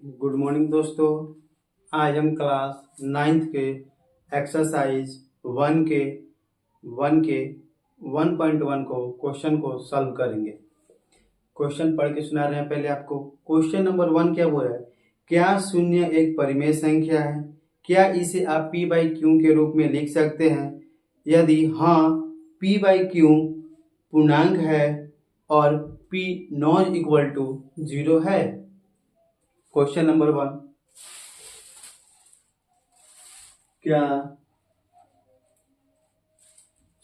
Good morning दोस्तों। आज हम क्लास 9th के एक्सरसाइज 1 के क्वेश्चन को सॉल्व करेंगे। क्वेश्चन पढ़ के सुना रहे हैं पहले आपको। क्वेश्चन नंबर 1 क्या बोल रहा है? क्या शून्य एक परिमेय संख्या है? क्या इसे आप p बाई क्यू के रूप में लिख सकते हैं? यदि हाँ, p बाई क्यू पूर्णांक है और p नॉट इक्वल टू 0 है। क्वेश्चन नंबर 1, क्या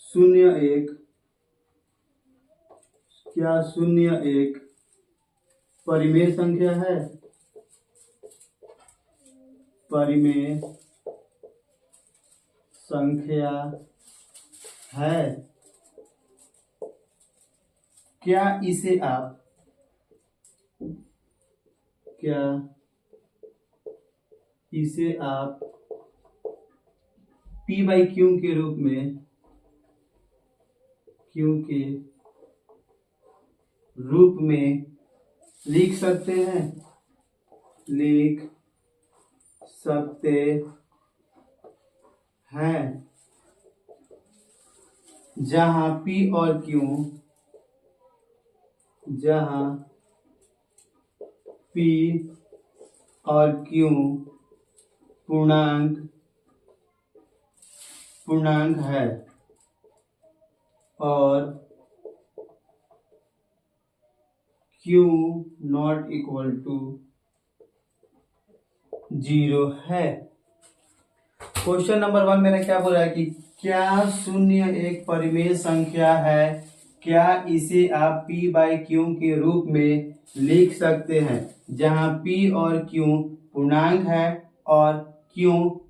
शून्य एक परिमेय संख्या है? परिमेय संख्या है। क्या इसे आप p बाई क्यू के रूप में लिख सकते हैं जहां p और q पूर्णांक है और q नॉट इक्वल टू 0 है। क्वेश्चन नंबर 1 मेरा क्या बोल रहा है कि क्या शून्य एक परिमेय संख्या है? क्या इसे आप p बाई क्यू के रूप में लिख सकते हैं जहां p और q पूर्णांक है और q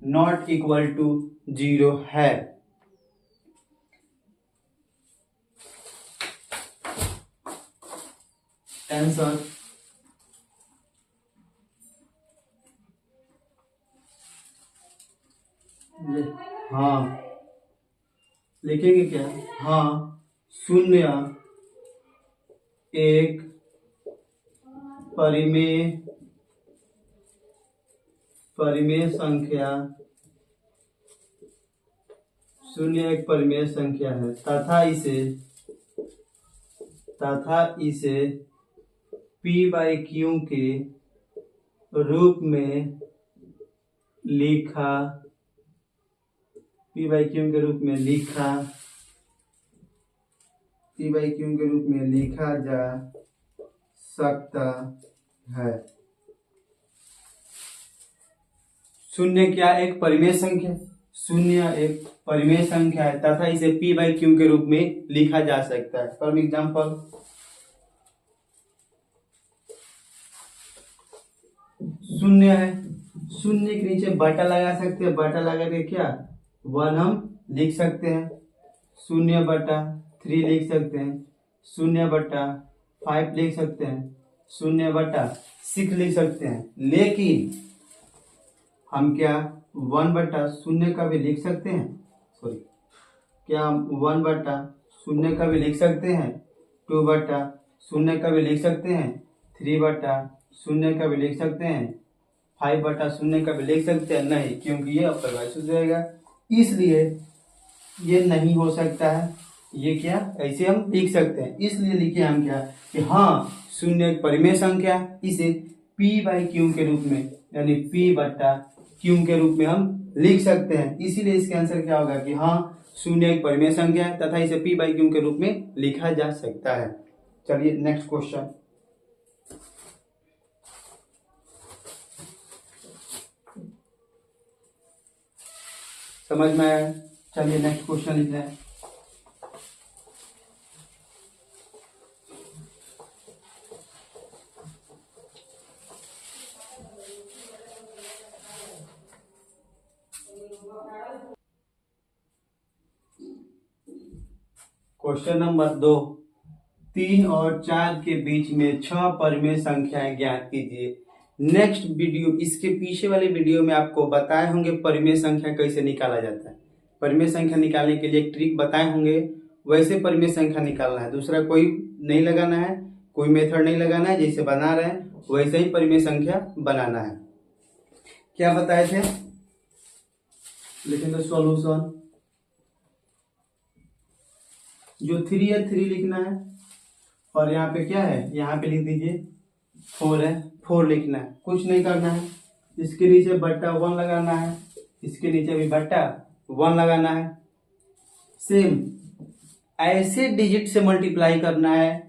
नॉट इक्वल टू 0 है। आंसर हाँ लिखेंगे क्या? हाँ, शून्य एक परिमेय संख्या है तथा इसे p बाई क्यू के रूप में लिखा जा सकता है। शून्य क्या एक परिमेय संख्या है तथा इसे p बाई क्यू के रूप में लिखा जा सकता है। फॉर एग्जाम्पल, शून्य है, शून्य के नीचे बटा लगा सकते हैं। बटा लगा के क्या 1 हम लिख सकते हैं, 0/3 लिख सकते हैं, 0/5 लिख सकते हैं, 0/6 लिख सकते हैं। लेकिन हम क्या 1/0 का भी लिख सकते हैं? क्या हम 1/0 का भी लिख सकते हैं? 2/0 का भी लिख सकते हैं, 3/0 का भी लिख सकते हैं, 5/0 का भी लिख सकते हैं? नहीं, क्योंकि ये अपरिभाषित हो जाएगा, इसलिए ये नहीं हो सकता है। ये क्या ऐसे हम लिख सकते हैं, इसलिए लिखे हम क्या कि हाँ, शून्य एक परिमेय संख्या, इसे p बाई क्यू के रूप में यानी p/q के रूप में हम लिख सकते हैं। इसीलिए इसका आंसर क्या होगा कि हाँ, शून्य एक परिमेय संख्या है तथा इसे p बाई क्यू के रूप में लिखा जा सकता है। चलिए नेक्स्ट क्वेश्चन। समझ में आया? चलिए नेक्स्ट क्वेश्चन लिख रहे हैं। क्वेश्चन नंबर 2, 3 और 4 के बीच में 6 परिमेय संख्याएं ज्ञात कीजिए। नेक्स्ट वीडियो, इसके पीछे वाले वीडियो में आपको बताए होंगे परिमेय संख्या कैसे निकाला जाता है। परिमेय संख्या निकालने के लिए एक ट्रिक बताए होंगे, वैसे परिमेय संख्या निकालना है, दूसरा कोई नहीं लगाना है। कोई मेथड नहीं लगाना है, जैसे बना रहे हैं वैसे ही परिमेय संख्या बनाना है। क्या बताए थे, लिखेंगे सॉल्यूशन। जो 3 है 3 लिखना है, और यहाँ पे क्या है, यहाँ पे लिख दीजिए 4 है, 4 लिखना है, कुछ नहीं करना है। इसके नीचे बट्टा 1 लगाना है, इसके नीचे भी बट्टा 1 लगाना है। सेम ऐसे डिजिट से मल्टीप्लाई करना है,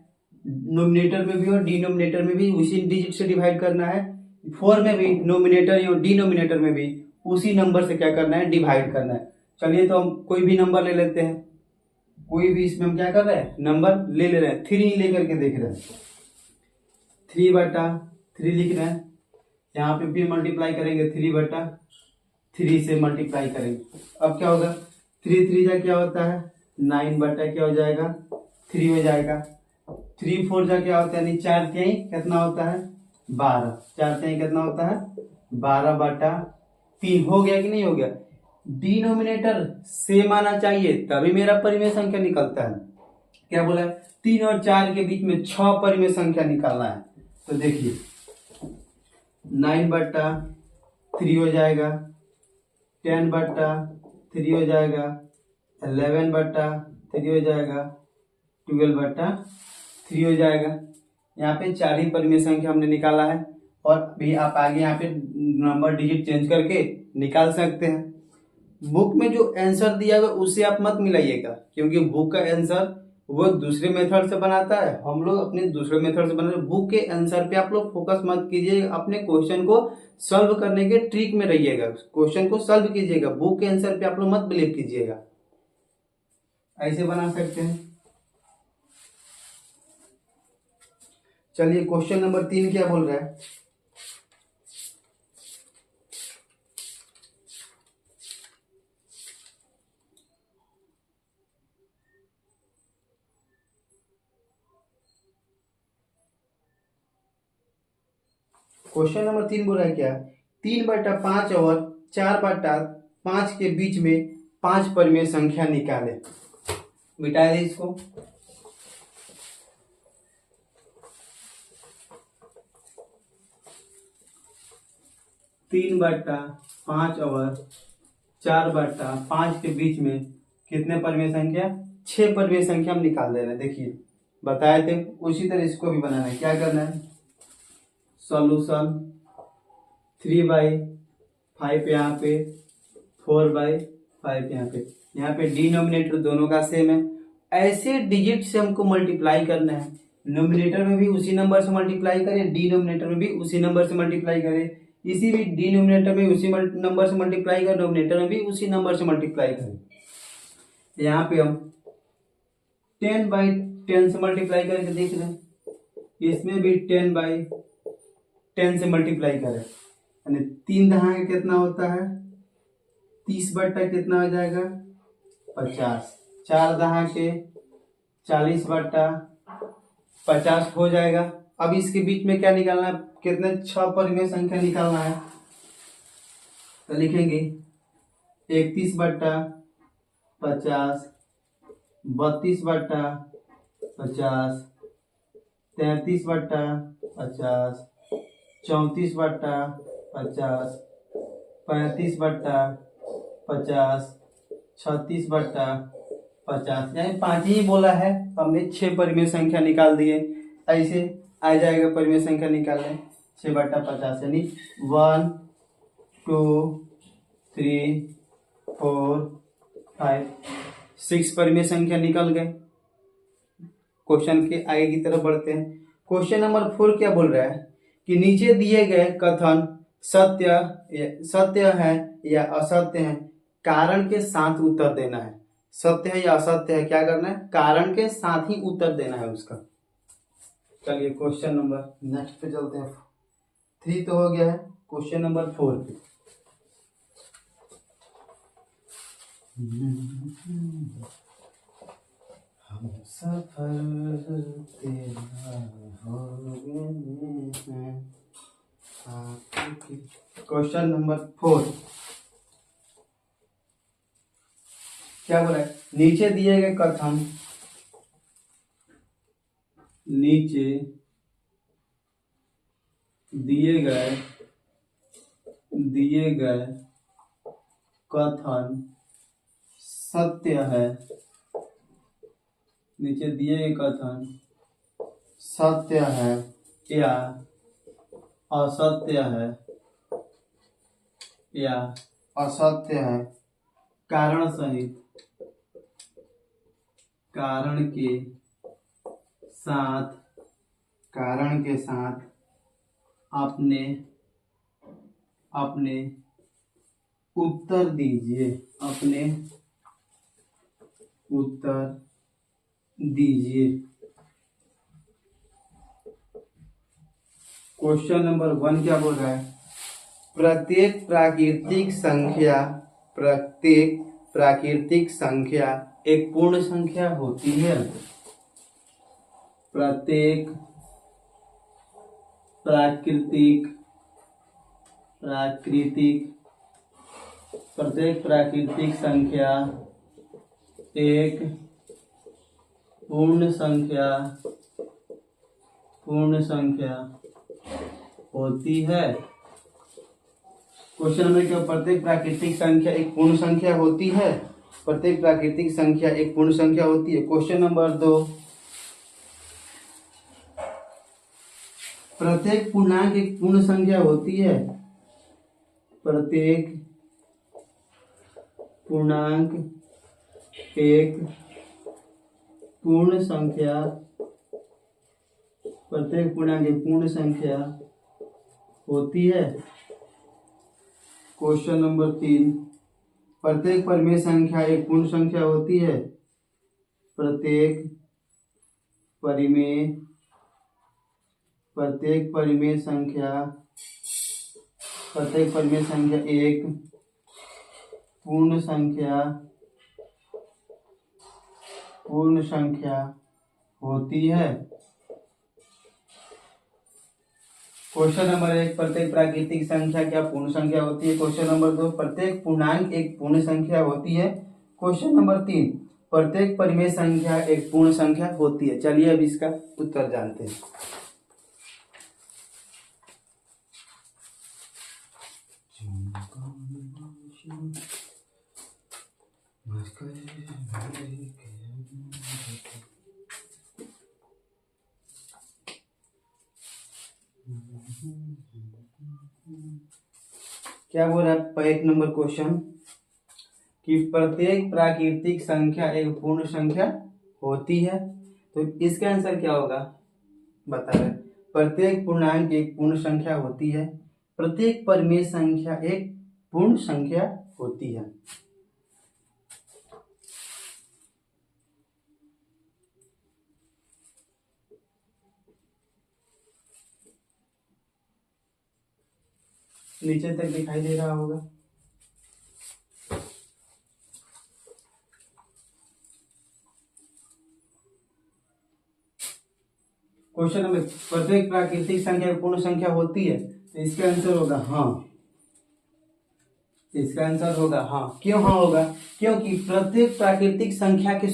नोमिनेटर में भी और डिनोमिनेटर में भी उसी डिजिट से डिवाइड करना है। 4 में भी नोमिनेटर और डिनोमिनेटर में भी उसी नंबर से क्या करना है, डिवाइड करना है। चलिए तो हम कोई भी नंबर ले लेते हैं, कोई भी इसमें हम क्या कर रहे हैं, नंबर ले रहे हैं, 3 लेकर के देख रहे हैं। 3 बटा 3 लिख रहे हैं, यहाँ पे भी मल्टीप्लाई करेंगे, 3 बटा 3 से मल्टीप्लाई करेंगे। अब क्या होगा, 3 3 जा क्या होता है 9 बटा क्या हो जाएगा 3 हो जाएगा। 3 4 जा क्या होता है, यानी 4 तिहाई कितना होता है 12, 4 तिहाई कितना होता है 12 बटा 3। हो गया कि नहीं हो गया। डिनोमिनेटर सेम आना चाहिए तभी मेरा परिमेय संख्या निकलता है। क्या बोला है, 3 और 4 के बीच में 6 परिमेय संख्या निकालना है। तो देखिए 9 बटा 3 हो जाएगा, 10 बटा 3 हो जाएगा, 11 बटा 3 हो जाएगा, 12 बटा 3 हो जाएगा। यहाँ पे 4 ही परिमेय संख्या हमने निकाला है, और भी आप आगे यहाँ पे नंबर डिजिट चेंज करके निकाल सकते हैं। बुक में जो आंसर दिया हुआ उससे आप मत मिलाइएगा, क्योंकि बुक का आंसर वो दूसरे मेथड से बनाता है, हम लोग अपने दूसरे मेथड से बनाते हैं। बुक के आंसर पे आप लोग फोकस मत कीजिए, अपने क्वेश्चन को सॉल्व करने के ट्रिक में रहिएगा, क्वेश्चन को सॉल्व कीजिएगा, बुक के आंसर पे आप लोग मत बिलीव कीजिएगा। ऐसे बना सकते हैं। चलिए क्वेश्चन नंबर 3 क्या बोल रहा है, क्वेश्चन नंबर 3 बोल रहा है क्या, 3 बटा 5 और 4 बटा 5 के बीच में 5 परिमेय संख्या निकाले। मिटा दे इसको। 3 बटा 5 और 4 बटा 5 के बीच में कितने परिमेय संख्या, 6 परिमेय संख्या हम निकाल दे रहे हैं। देखिए बताए थे उसी तरह इसको भी बनाना है। क्या करना है, सॉल्यूशन 3/5 यहाँ पे, 4/5 यहाँ पे डिनोमिनेटर दोनों का सेम है। ऐसे डिजिट से हमको मल्टीप्लाई करना है, नोमिनेटर में भी उसी नंबर से मल्टीप्लाई करें, डिनोमिनेटर में भी उसी नंबर से मल्टीप्लाई करें, इसी भी डिनोमिनेटर में उसी नंबर से मल्टीप्लाई करें, नोमिनेटर में भी उसी नंबर से मल्टीप्लाई करें। यहाँ पे हम 10/10 से मल्टीप्लाई करके देख रहे हैं, इसमें भी 10/10 से मल्टीप्लाई करें, यानी 3 दहाई कितना होता है 30 बट्टा कितना हो जाएगा 50, 4 दहा के 40 बट्टा 50 हो जाएगा। अब इसके बीच में क्या निकालना है, कितने 6 परिमेय संख्या निकालना है। तो लिखेंगे 31 बट्टा 50, 32 बट्टा 50, 33 बट्टा 50, 34 बट्टा 50, 35 बट्टा 50, 36 बट्टा 50, यानी 5 ही बोला है, हमने 6 परिमेय संख्या निकाल दिए। ऐसे आ जाएगा परिमेय संख्या निकालने 6 बट्टा 50, यानी 1 2 3 4 5 6 परिमेय संख्या निकल गए। क्वेश्चन के आगे की तरफ बढ़ते हैं। क्वेश्चन नंबर 4 क्या बोल रहा है कि नीचे दिए गए कथन सत्य है या असत्य है, कारण के साथ उत्तर देना है। सत्य है या असत्य है, क्या करना है, कारण के साथ ही उत्तर देना है उसका। चलिए क्वेश्चन नंबर नेक्स्ट पे चलते हैं। 3 तो हो गया है, क्वेश्चन नंबर 4 पे। हम सफर तेरा हो गए हैं। क्वेश्चन नंबर 4 क्या बोला है, नीचे दिए गए कथन, नीचे दिए गए कथन सत्य है, नीचे दिए गए कथन सत्य है या असत्य है कारण सहित, कारण के साथ अपने उत्तर दीजिए, क्वेश्चन नंबर 1 क्या बोल रहा है? प्रत्येक प्राकृतिक संख्या एक पूर्ण संख्या होती है। प्रत्येक प्राकृतिक संख्या एक पूर्ण संख्या होती है। क्वेश्चन नंबर क्या? प्रत्येक प्राकृतिक संख्या एक पूर्ण संख्या होती है। प्रत्येक प्राकृतिक संख्या एक पूर्ण संख्या होती है। क्वेश्चन नंबर 2, प्रत्येक पूर्णांक एक पूर्ण संख्या होती है। प्रत्येक पूर्णांक एक पूर्ण संख्या होती है। क्वेश्चन नंबर 3, प्रत्येक परिमेय संख्या एक पूर्ण संख्या होती है। प्रत्येक परिमेय संख्या एक पूर्ण संख्या होती है। क्वेश्चन नंबर 1, प्रत्येक प्राकृतिक संख्या क्या पूर्ण संख्या होती है। क्वेश्चन नंबर 2, प्रत्येक पूर्णांक एक पूर्ण संख्या होती है। क्वेश्चन नंबर 3, प्रत्येक परिमेय संख्या एक पूर्ण संख्या होती है। चलिए अब इसका उत्तर जानते हैं। क्या बोल रहा है 1 नंबर क्वेश्चन कि प्रत्येक प्राकृतिक संख्या एक पूर्ण संख्या होती है। तो इसका आंसर क्या होगा? बता रहे, प्रत्येक पूर्णांक एक पूर्ण संख्या होती है। प्रत्येक परिमेय संख्या एक पूर्ण संख्या होती है। नीचे तक दिखाई दे रहा होगा। क्वेश्चन नंबर, प्रत्येक प्राकृतिक संख्या पूर्ण संख्या होती है। तो इसका आंसर होगा हाँ। इसका आंसर होगा हाँ। क्यों हाँ होगा? क्योंकि प्रत्येक प्राकृतिक संख्या के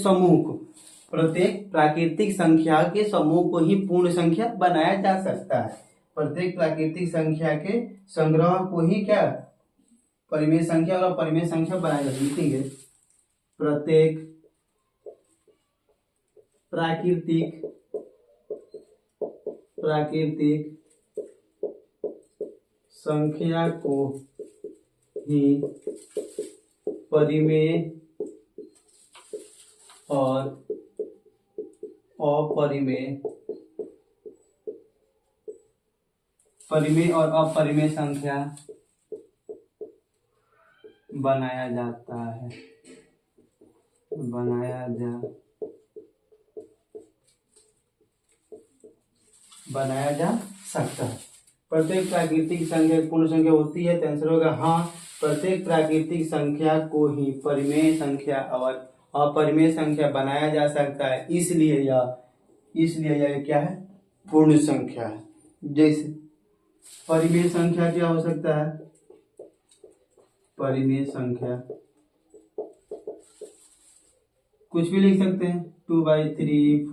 समूह को ही पूर्ण संख्या बनाया जा सकता है। प्रत्येक प्राकृतिक संख्या के संग्रह को ही क्या परिमेय संख्या और अपरिमेय संख्या बनाया जा सकती है। प्रत्येक प्राकृतिक संख्या को ही परिमेय और अपरिमेय संख्या बनाया जा सकता है। प्रत्येक प्राकृतिक संख्या पूर्ण संख्या होती है। तो आंसर होगा हाँ, प्रत्येक प्राकृतिक संख्या को ही परिमेय संख्या और अपरिमेय संख्या बनाया जा सकता है। इसलिए यह क्या है? पूर्ण संख्या है। जैसे परिमेय संख्या क्या हो सकता है? परिमेय संख्या कुछ भी लिख सकते हैं, 2/3,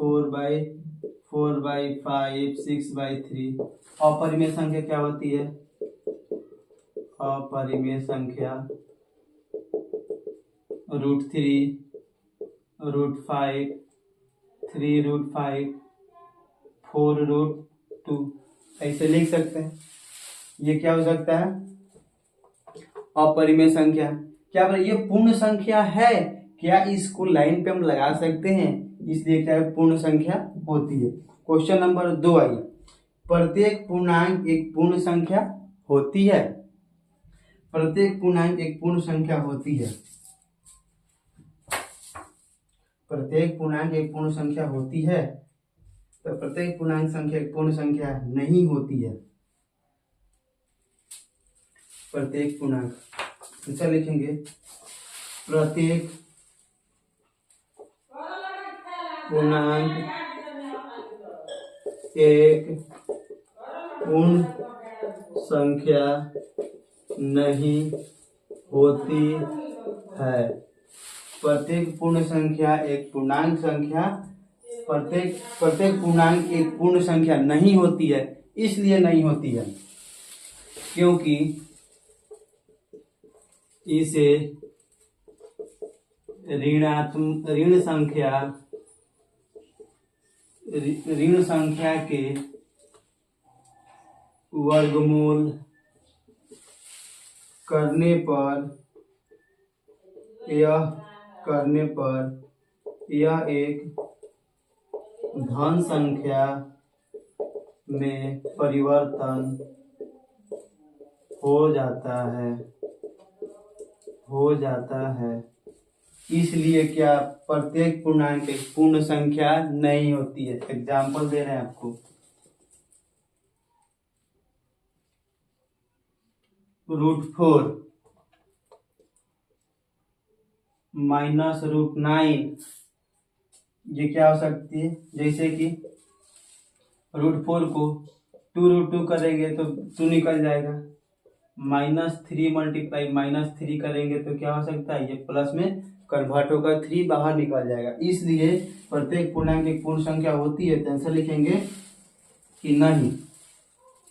4/5, 6/3। अपरिमेय संख्या क्या होती है? अपरिमेय संख्या √3, √5, 3√5, 4√2 ऐसे लिख सकते हैं। ये क्या हो सकता है? अपरिमेय संख्या। क्या ये पूर्ण संख्या है? क्या इसको लाइन पे हम लगा सकते हैं? इसलिए क्या है? पूर्ण संख्या होती है। क्वेश्चन नंबर 2 आइए। प्रत्येक पूर्णांक एक पूर्ण संख्या होती है। प्रत्येक पूर्णांक एक पूर्ण संख्या होती है। प्रत्येक पूर्णांक एक पूर्ण संख्या होती है, तो प्रत्येक पूर्णांक संख्या एक पूर्ण संख्या नहीं होती है। प्रत्येक पूर्णांक अच्छा लिखेंगे, प्रत्येक पूर्णांक एक पूर्ण संख्या नहीं होती है। प्रत्येक पूर्ण संख्या एक पूर्णांक संख्या, प्रत्येक पूर्णांक एक पूर्ण संख्या नहीं होती है। इसलिए नहीं होती है क्योंकि इसे ऋण संख्या के वर्गमूल करने पर यह एक धन संख्या में परिवर्तन हो जाता है। इसलिए क्या प्रत्येक पूर्णांक एक पूर्ण संख्या नहीं होती है। एग्जाम्पल दे रहे हैं आपको। √4 -√9 ये क्या हो सकती है? जैसे कि √4 को 2√2 करेंगे तो 2 निकल जाएगा। -3 मल्टीप्लाई -3 करेंगे तो क्या हो सकता है? ये प्लस में कन्वर्ट होकर 3 बाहर निकल जाएगा। इसलिए प्रत्येक पूर्णांक एक पूर्ण संख्या होती है। तो आंसर लिखेंगे कि नहीं।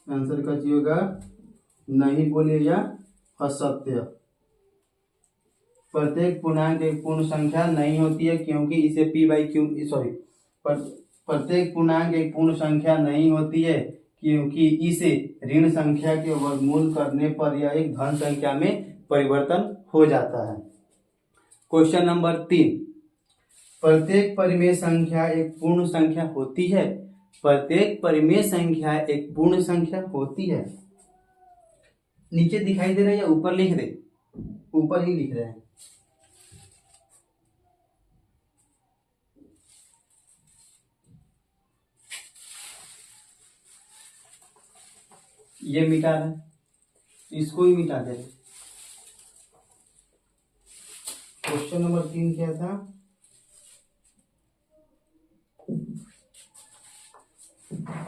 आंसर का जी होगा नहीं बोलिए या असत्य। प्रत्येक पूर्णांक एक पूर्ण संख्या नहीं होती है क्योंकि इसे प्रत्येक पूर्णांक एक पूर्ण संख्या नहीं होती है क्योंकि इसे ऋण संख्या के वर्गमूल करने पर यह एक धन संख्या में परिवर्तन हो जाता है। Question number 3। प्रत्येक परिमेय संख्या एक पूर्ण संख्या होती है। प्रत्येक परिमेय संख्या एक पूर्ण संख्या होती है। नीचे दिखाई दे रहा है या ऊपर लिख दे? ऊपर ही लिख रहे हैं। ये मिटा रहे, इसको ही मिटा दे। क्वेश्चन नंबर 3 क्या था?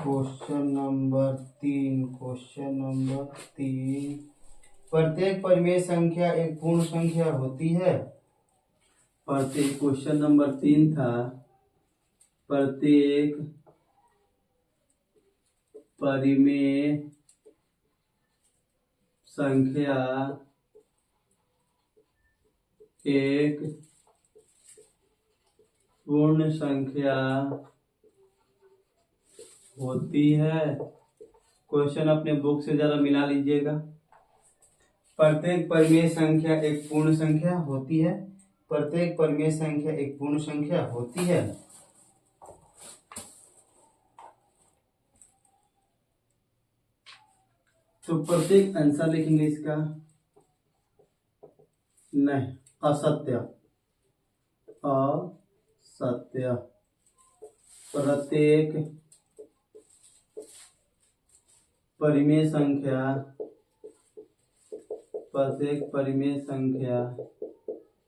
क्वेश्चन नंबर 3 प्रत्येक परिमेय संख्या एक पूर्ण संख्या होती है। प्रत्येक क्वेश्चन नंबर 3 था प्रत्येक परिमेय संख्या एक पूर्ण संख्या होती है। क्वेश्चन अपने बुक से जरा मिला लीजिएगा। प्रत्येक परिमेय संख्या एक पूर्ण संख्या होती है। प्रत्येक परिमेय संख्या एक पूर्ण संख्या होती है। तो प्रत्येक आंसर लिखेंगे इसका नहीं, असत्य। असत्य। प्रत्येक परिमेय संख्या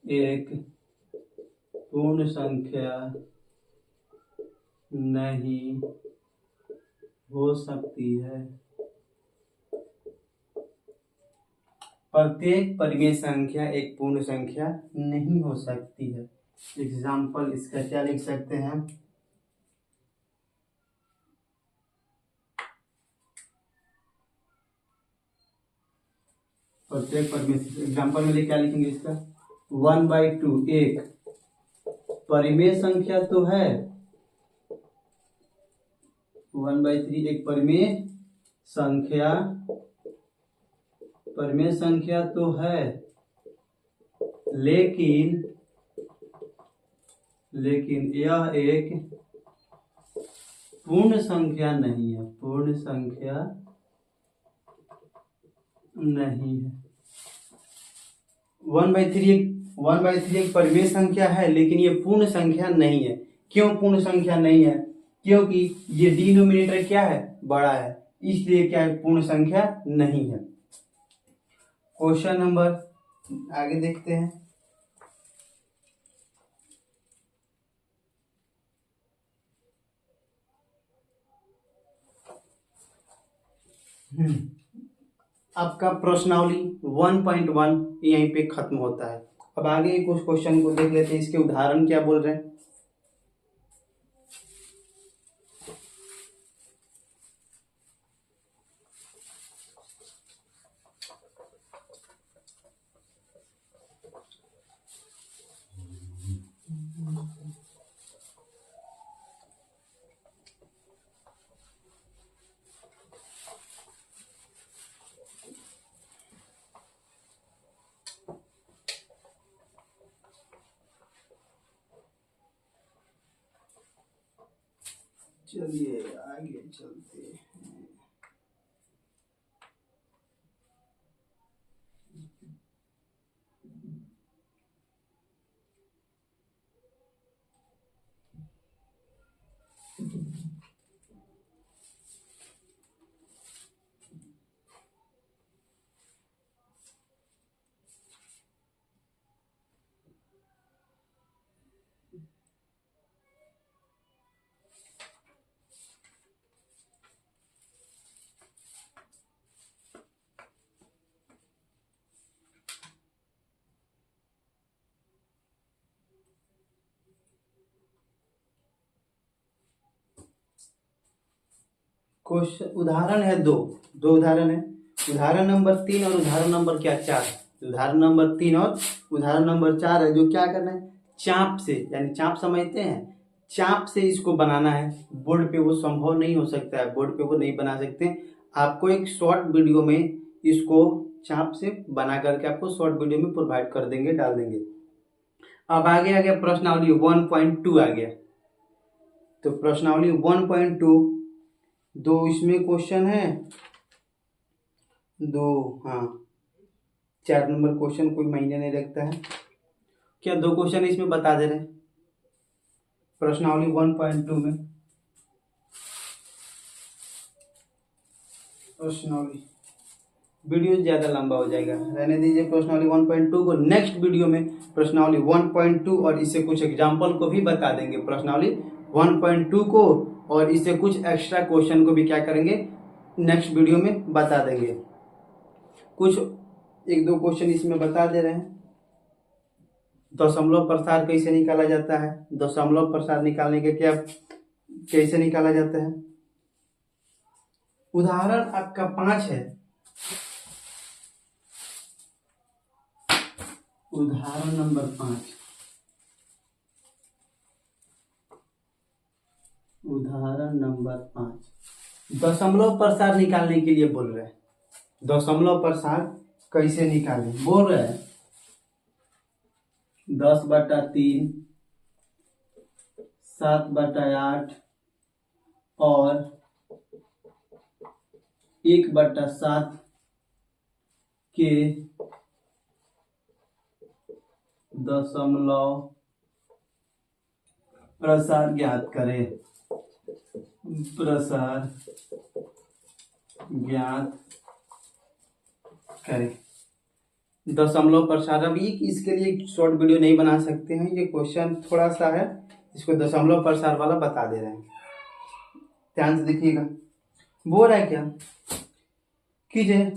एक पूर्ण संख्या नहीं हो सकती है। प्रत्येक परिमेय संख्या एक पूर्ण संख्या नहीं हो सकती है। एग्जाम्पल इसका क्या लिख सकते हैं? प्रत्येक पद में एग्जाम्पल में लिए क्या लिखेंगे इसका 1/2 एक परिमेय संख्या तो है, 1/3 एक परिमेय संख्या तो है, लेकिन यह एक पूर्ण संख्या नहीं है, 1/3 एक परिमेय संख्या है, लेकिन ये पूर्ण संख्या नहीं है। क्यों पूर्ण संख्या नहीं है? क्योंकि ये डिनोमिनेटर क्या है, बड़ा है, इसलिए क्या है, पूर्ण संख्या नहीं है। क्वेश्चन नंबर आगे देखते हैं। आपका प्रश्नावली 1.1 यहीं पे खत्म होता है। अब आगे कुछ क्वेश्चन को देख लेते हैं, इसके उदाहरण क्या बोल रहे हैं। चलिए आगे चलते हैं। क्वेश्चन उदाहरण है दो उदाहरण है, उदाहरण नंबर 3 और उदाहरण नंबर क्या 4। उदाहरण नंबर 3 और उदाहरण नंबर 4 है, जो क्या करना है, चाप से, यानी चाप समझते हैं, चाप से इसको बनाना है। बोर्ड पे वो संभव नहीं हो सकता है, बोर्ड पे वो नहीं बना सकते। आपको एक शॉर्ट वीडियो में इसको चाप से बना करके आपको शॉर्ट वीडियो में प्रोवाइड कर देंगे, डाल देंगे। अब आगे आ गया प्रश्नावली 1.2 आ गया। तो प्रश्नावली 1.2 दो इसमें क्वेश्चन है, दो, हाँ 4 नंबर क्वेश्चन कोई महीने नहीं लगता है क्या, 2 क्वेश्चन इसमें बता दे रहे हैं प्रश्नावली 1.2 में। प्रश्नावली वीडियो ज्यादा लंबा हो जाएगा, रहने दीजिए प्रश्नावली 1.2 को। नेक्स्ट वीडियो में प्रश्नावली 1.2 और इससे कुछ एग्जाम्पल को भी बता देंगे, प्रश्नावली 1.2 को और इससे कुछ एक्स्ट्रा क्वेश्चन को भी क्या करेंगे, नेक्स्ट वीडियो में बता देंगे। कुछ 1-2 क्वेश्चन इसमें बता दे रहे हैं। दशमलव प्रसार कैसे निकाला जाता है, दशमलव प्रसार निकालने के क्या कैसे निकाला जाता है। उदाहरण आपका 5 है, उदाहरण नंबर 5, उदाहरण नंबर 5 दशमलव प्रसार निकालने के लिए बोल रहे हैं। दशमलव प्रसार कैसे निकालें, बोल रहे हैं 10/3, 7/8 और 1/7 के दशमलव प्रसार ज्ञात करें। प्रसार ज्ञात करें दशमलव प्रसार। अब ये इसके लिए शॉर्ट वीडियो नहीं बना सकते हैं, ये क्वेश्चन थोड़ा सा है, इसको दशमलव प्रसार वाला बता दे रहे हैं, ध्यान से देखिएगा। बोल रहा है क्या, कीजिए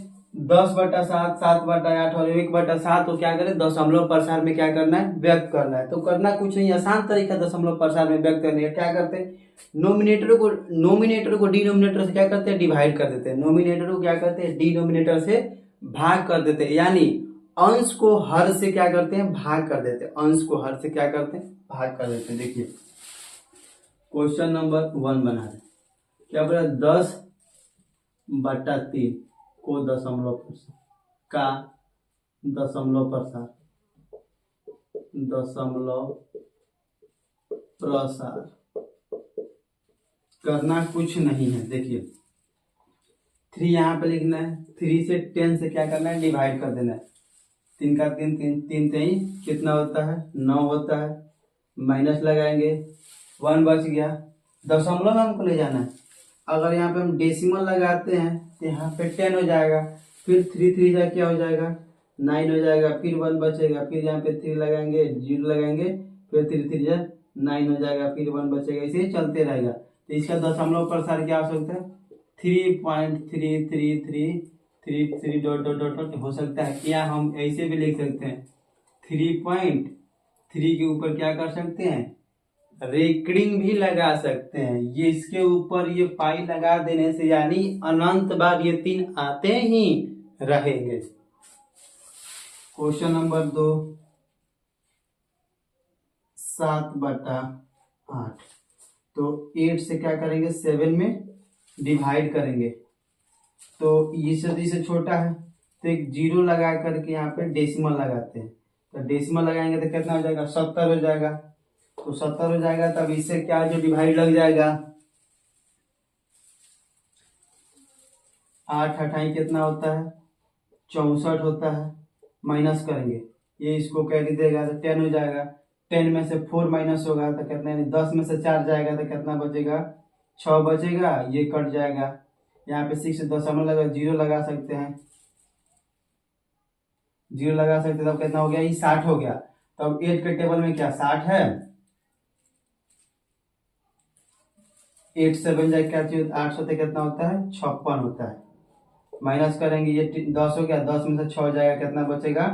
10/7, 7/8 और 1/7 को क्या करें, दशमलव प्रसार में क्या करना है, व्यक्त करना है। तो करना कुछ नहीं, आसान तरीका दशमलव प्रसार में व्यक्त करने का। क्या करते हैं, नोमिनेटर को डिनोमिनेटर से क्या करते हैं, डिवाइड कर देते हैं। नोमिनेटर को क्या करते हैं, डिनोमिनेटर से भाग कर देते हैं, यानी अंश को हर से क्या करते हैं, भाग कर देते हैं। अंश को हर से क्या करते हैं, भाग कर देते हैं। देखिए क्वेश्चन नंबर 1 बना रहे, क्या बोला, 10/3 को दशमलव प्रसार का दशमलव प्रसार करना कुछ नहीं है। देखिए 3 यहाँ पे लिखना है, 3 से 10 से क्या करना है, डिवाइड कर देना है। 3 का 3, 3 3 कितना होता है, 9 होता है। माइनस लगाएंगे, 1 बच गया। दशमलव में हमको ले जाना है। अगर यहाँ पे हम डेसिमल लगाते हैं तो यहाँ पे 10 हो जाएगा, फिर 3 3 जा क्या हो जाएगा, 9 हो जाएगा, फिर 1 बचेगा, फिर यहाँ पे 3 लगाएंगे, 0 लगाएंगे, फिर 3 3 जा 9 हो जाएगा, फिर 1 बचेगा, इसे ही चलते रहेगा। तो इसका दशमलव प्रसार क्या हो सकता है, 3.3333 डॉट डॉट डॉट डॉट हो सकता है। या हम ऐसे भी लिख सकते हैं, 3.3 के ऊपर क्या कर सकते हैं, रेकरिंग भी लगा सकते हैं। ये इसके ऊपर ये पाई लगा देने से यानी अनंत बार ये 3 आते ही रहेंगे। Question number 2, 7/8। तो 8 से क्या करेंगे, 7 में डिवाइड करेंगे। तो इसे छोटा है तो एक 0 लगा करके यहाँ पे डेसिमल लगाते हैं। तो डेसिमल लगाएंगे तो कितना हो जाएगा, 70 हो जाएगा। तो 70 हो जाएगा, तब इससे क्या जो डिवाइड लग जाएगा, 8 8 कितना होता है, 64 होता है। माइनस करेंगे, ये इसको कैरी देगा तो 10 हो जाएगा। 10 में से 4 माइनस होगा तो कितना, यानी 10 में से 4 जाएगा तो कितना बचेगा, 6 बचेगा। ये कट जाएगा, यहाँ पे 6 दशमलव लगा, 0 लगा सकते हैं, 0 लगा सकते हैं। तब कितना हो गया, ये 60 हो गया। तब 8 के टेबल में क्या 60 है, 8 से बन जाए क्या चीज, 8 से कितना होता है, 56 होता है। माइनस करेंगे, ये 10 हो गया, 10 में से 6 जाएगा, कितना बचेगा,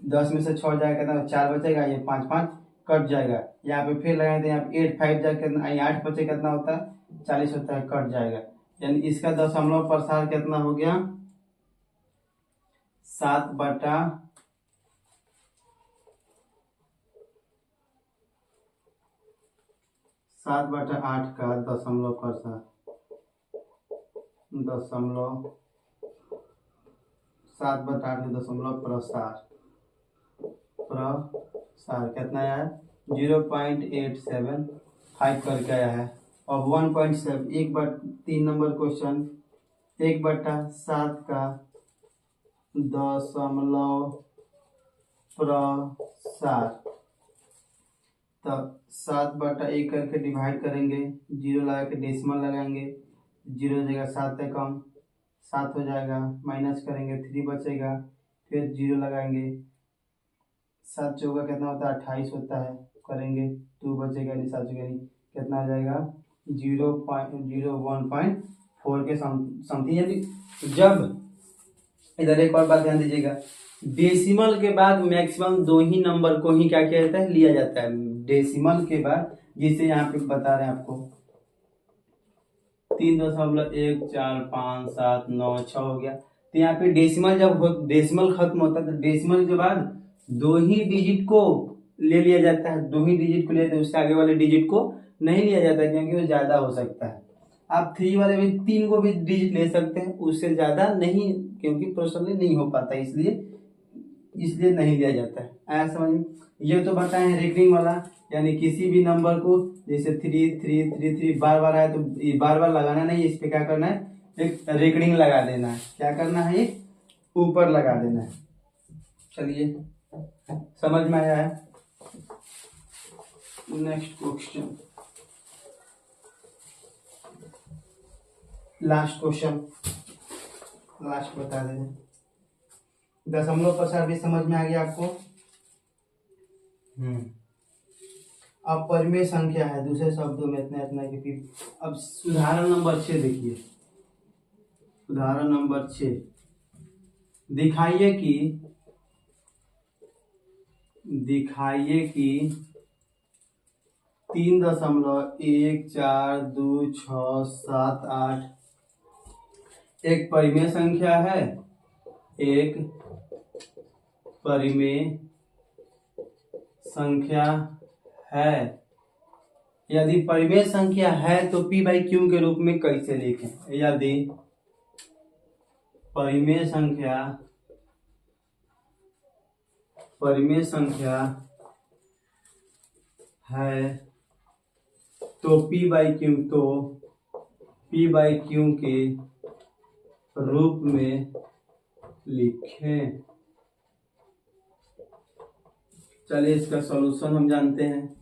10 में से 6 जाएगा, कितना 4 बचेगा। ये 5 5 कट जाएगा। यहाँ पे फिर लगाएंगे, यहाँ पे 8 5 जाए कितना, 8 बचे कितना होता है, 40 होता है, कट जाएगा। यानी इसका दशमलव प्रसार कितना हो गया, 7/8 का दशमलव प्रसार, 7/8 का दशमलव प्रसार कितना आया है, 0.875 करके आया है। और 1.7 1/3 नंबर क्वेश्चन, 1/7 का दशमलव प्रसार। तब 7/1 करके डिवाइड करेंगे, 0 लगा के डेसिमल लगाएंगे, 0 हो जाएगा, 7 है कम, 7 हो जाएगा। माइनस करेंगे, 3 बचेगा, फिर 0 लगाएंगे, 7 चौका कितना होता है, 28 होता है। करेंगे 2 बचेगा, नहीं 7 चौका नहीं, कितना हो जाएगा, 0.1.4 के समथिंग। यानी जब इधर एक और बात ध्यान दीजिएगा, डेसिमल के बाद मैक्सिमम 2 ही नंबर को ही क्या किया जाता है, लिया जाता है। डेसिमल के बाद, जिसे यहाँ पे बता रहे हैं आपको, 3.14576 हो गया। तो यहाँ पे डेसिमल डेसिमल खत्म होता है तो डेसिमल के बाद 2 ही डिजिट को ले लिया जाता है। 2 ही डिजिट को लिया जाता है, उससे आगे वाले डिजिट को नहीं लिया जाता है, क्योंकि वो ज्यादा हो सकता है। आप 3 वाले में 3 को भी डिजिट ले सकते हैं, उससे ज्यादा नहीं, क्योंकि प्रोसेसर नहीं हो पाता, इसलिए नहीं लिया जाता है। ऐसा समझ। ये तो बताए हैं रेकरिंग वाला, यानी किसी भी नंबर को जैसे 3 3 3 3 बार बार आए तो ये बार बार लगाना नहीं, इस पे क्या करना है, एक रेकरिंग लगा देना है। क्या करना है, एक ऊपर लगा देना है। चलिए समझ में आया है। Next question, last question, last बता देना। दशमलव प्रसार भी समझ में आ गया आपको। अपरिमेय संख्या है, दूसरे शब्दों में इतना इतना कि अब उदाहरण नंबर 6 देखिए। उदाहरण नंबर 6, दिखाइए कि 3.14267 8 एक परिमेय संख्या है एक परिमेय संख्या है। यदि परिमेय संख्या है तो P बाई क्यू के रूप में कैसे लिखें? यदि परिमेय संख्या है तो P बाई क्यू के रूप में लिखें। चलिए इसका सॉल्यूशन हम जानते हैं।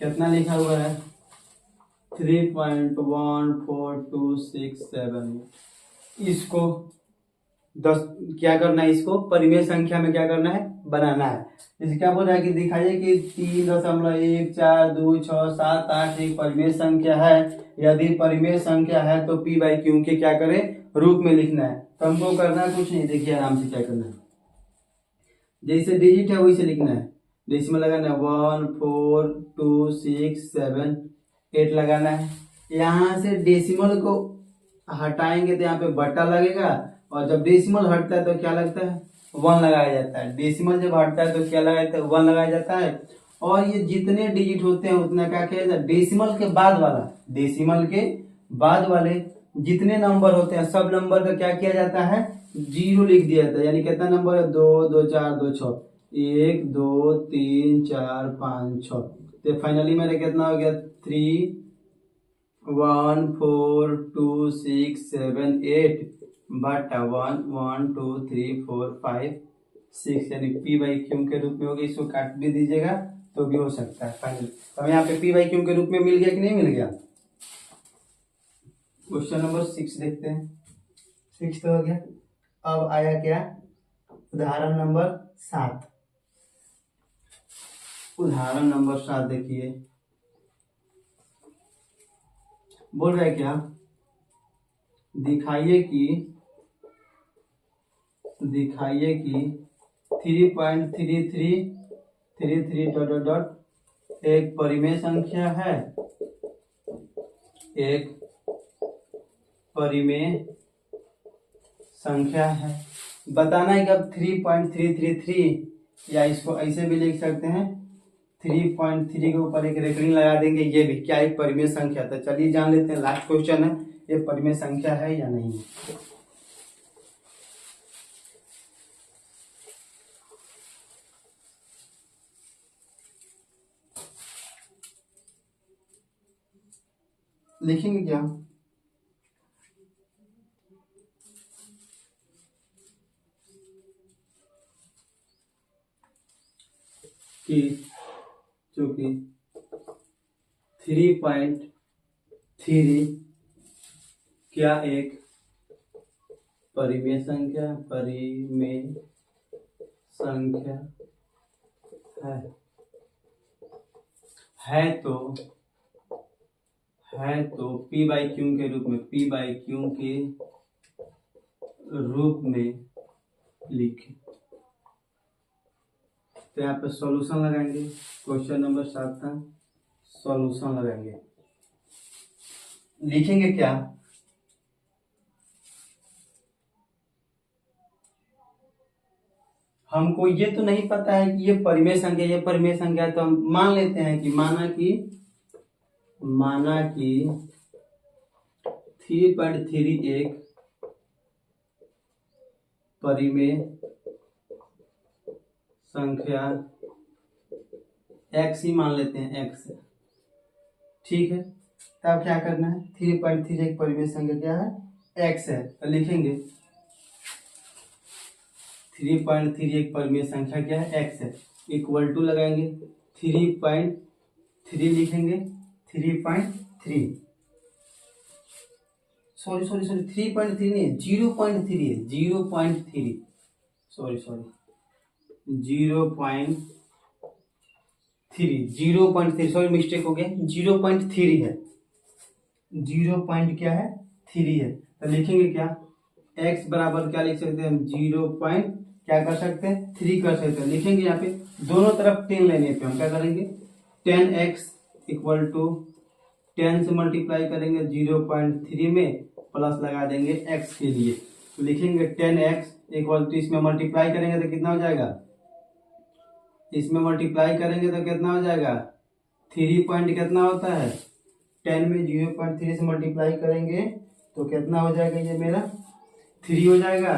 कितना लिखा हुआ है? 3.142678। इसको 10 क्या करना है? इसको परिमेय संख्या में क्या करना है? बनाना है। जैसे क्या बोल रहा है कि दिखाइए कि 3.14267 एक परिमेय संख्या है। यदि परिमेय संख्या है तो P बाई क्यू के क्या करें? रूप में लिखना है। तो हमको करना है कुछ नहीं, देखिए आराम से क्या करना है। जैसे डिजिट है वैसे लिखना है। डेसिमल लगाना है 14267 लगाना है। यहाँ से डेसिमल को हटाएंगे तो यहाँ पे बटा लगेगा, और जब डेसिमल हटता है तो क्या लगता है? 1 लगाया जाता है। डेसिमल जब हटता है तो क्या लगाया जाता है? 1 लगाया जाता है। और ये जितने डिजिट होते हैं उतना क्या किया जाता है? डेसिमल के बाद वाले जितने नंबर होते हैं सब नंबर का क्या किया जाता है? 0 लिख दिया जाता है। यानी कितना नंबर है? 2 2 4 2 6, 1 2 3 4 5 6। तो फाइनली मेरा कितना हो गया? 3.14267 बटा 1 1 2 3 4 5 6, यानी P बाई क्यू के रूप में हो गया। इसको काट भी दीजिएगा तो भी हो सकता है फाइनल। तो यहाँ पे P बाई क्यू के रूप में मिल गया कि नहीं मिल गया? क्वेश्चन नंबर 6 देखते हैं। 6 तो हो गया। अब आया क्या? उदाहरण नंबर 7। उदाहरण नंबर 7 देखिए, बोल रहा है क्या? दिखाइए कि 3.3333 एक परिमेय संख्या है। एक परिमेय संख्या है। बताना है कि अब 3.333, या इसको ऐसे भी लिख सकते हैं 3.3 के ऊपर एक रेखनी लगा देंगे। ये भी क्या? एक परिमेय संख्या। तो चलिए जान लेते हैं, लास्ट क्वेश्चन है, ये परिमेय संख्या है या नहीं है। लिखेंगे क्या? कि चूंकि 3.3 क्या एक परिमेय संख्या है तो P बाई क्यू के रूप में लिखें। तो यहाँ पे सॉल्यूशन लगाएंगे। क्वेश्चन नंबर 7 का सॉल्यूशन लगाएंगे। लिखेंगे क्या? हमको ये तो नहीं पता है कि ये परिमेय संख्या है, तो हम मान लेते हैं कि माना कि 3.3 एक परिमेय संख्या x ही मान लेते हैं, x। ठीक है, तब क्या करना है? 3.3 एक परिमेय संख्या क्या है? x है। तो लिखेंगे 3.3 एक परिमेय संख्या क्या है? x है। इक्वल टू लगाएंगे 3.3 लिखेंगे 3.3 सॉरी 3.3 नहीं, 0.3 है। 0.3 सॉरी 0.3 सॉरी मिस्टेक हो गया। 0.3 है। 0 पॉइंट क्या है? 3 है। तो लिखेंगे क्या? x बराबर क्या लिख सकते हैं हम? 0 पॉइंट क्या कर सकते हैं? 3 कर सकते हैं। लिखेंगे यहाँ पे दोनों तरफ 10 लेने पे हम क्या करेंगे? 10x इक्वल टू 10 से मल्टीप्लाई करेंगे 0.3 में, प्लस लगा देंगे x के लिए। लिखेंगे 10x इक्वल टू, इसमें मल्टीप्लाई करेंगे तो कितना हो जाएगा, इसमें मल्टीप्लाई करेंगे तो कितना हो जाएगा, 3 पॉइंट कितना होता है 10 में 0.3 से मल्टीप्लाई करेंगे तो कितना हो जाएगा, ये मेरा 3 हो जाएगा,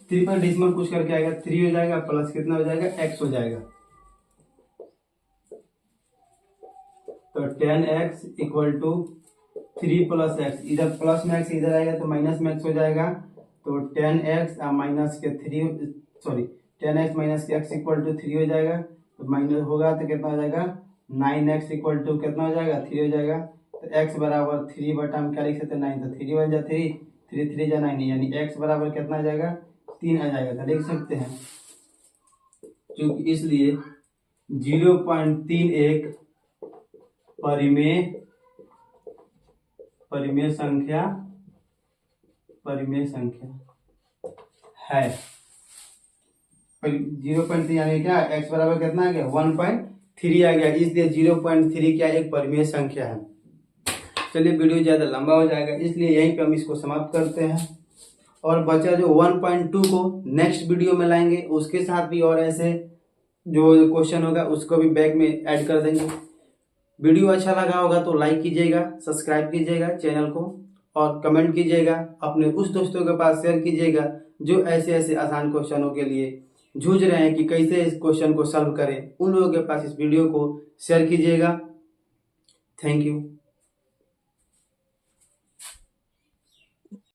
3 पर डिसमल कुछ करके आएगा 3 हो जाएगा, प्लस कितना हो जाएगा x हो जाएगा। तो 10x equal to 3 plus x, इधर प्लस में x इधर आएगा तो माइनस में x हो जाएगा। तो 10x माइनस के 3 सॉरी 10x माइनस के x इक्वल टू 3 हो जाएगा। तो माइनस होगा तो कितना हो जाएगा 9x इक्वल टू कितना हो जाएगा 3 हो जाएगा। तो x बराबर 3 बटा हम क्या लिख सकते हैं 9, तो 3 बन जा 3, 3 3 जा 9, यानी x बराबर कितना आ जाएगा 3 आ जाएगा। तो लिख सकते हैं क्योंकि इसलिए 0.31 परिमेय संख्या है। 0.3 यानी क्या, x बराबर कितना आ गया 1.3 आ गया, इसलिए 0.3 क्या एक परिमेय संख्या है। चलिए वीडियो ज्यादा लंबा हो जाएगा इसलिए यहीं पे हम इसको समाप्त करते हैं। और बचा जो 1.2 को नेक्स्ट वीडियो में लाएंगे, उसके साथ भी और ऐसे जो क्वेश्चन होगा उसको भी बैक में ऐड कर देंगे। वीडियो अच्छा लगा होगा तो लाइक कीजिएगा, सब्सक्राइब कीजिएगा चैनल को और कमेंट कीजिएगा, अपने उस दोस्तों के पास शेयर कीजिएगा जो ऐसे ऐसे आसान क्वेश्चनों के लिए जूझ रहे हैं कि कैसे इस क्वेश्चन को सॉल्व करें। उन लोगों के पास इस वीडियो को शेयर कीजिएगा। Thank you.